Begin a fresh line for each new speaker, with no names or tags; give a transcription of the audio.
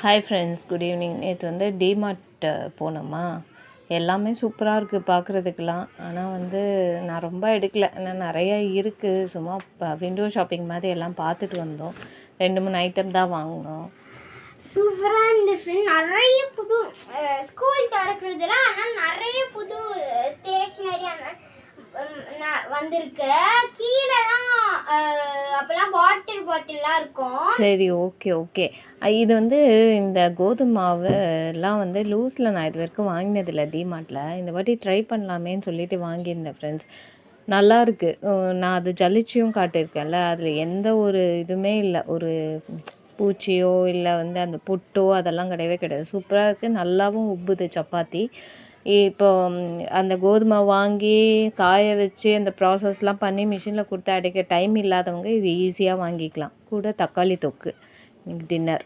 Hi friends, good evening. நேற்று வந்து DMart போனோமா, எல்லாமே சூப்பராக இருக்குது பார்க்குறதுக்கெலாம். ஆனால் வந்து நான் ரொம்ப எடுக்கல, ஏன்னா நிறையா இருக்குது. சும்மா விண்டோ ஷாப்பிங் மாதிரி எல்லாம் பார்த்துட்டு வந்தோம். 2-3 ஐட்டம் தான் வாங்கினோம்.
சூப்பராக இருந்துச்சு. நிறைய புது ஸ்கூல் திறக்கிறதுல, ஆனால் நிறைய புது ஸ்டேஷ்னரி வந்திருக்கு. கீழே தான் அப்போல்லாம் பாட்டில்லாம் இருக்கும்.
சரி, ஓகே. இது வந்து இந்த கோதுமை மாவு எல்லாம் வந்து லூஸில் நான் இது வரைக்கும் வாங்கினதில்லை டிமார்ட்டில். இந்த வாட்டி ட்ரை பண்ணலாமேன்னு சொல்லிட்டு வாங்கியிருந்தேன் ஃப்ரெண்ட்ஸ். நல்லா இருக்குது. நான் அது ஜலிச்சியும் காட்டியிருக்கேன்ல, அதில் எந்த ஒரு இதுவுமே இல்லை. ஒரு பூச்சியோ இல்லை வந்து அந்த புட்டோ அதெல்லாம் கிடையவே கிடையாது. சூப்பராக இருக்குது. நல்லாவும் உப்புது சப்பாத்தி. இப்போ அந்த கோதுமை வாங்கி காய வச்சு அந்த ப்ராசஸ்லாம் பண்ணி மிஷினில் கொடுத்து அடைக்க டைம் இல்லாதவங்க இது ஈஸியாக வாங்கிக்கலாம். கூட தக்காளி தொக்கு. இன்னைக்கு டின்னர்.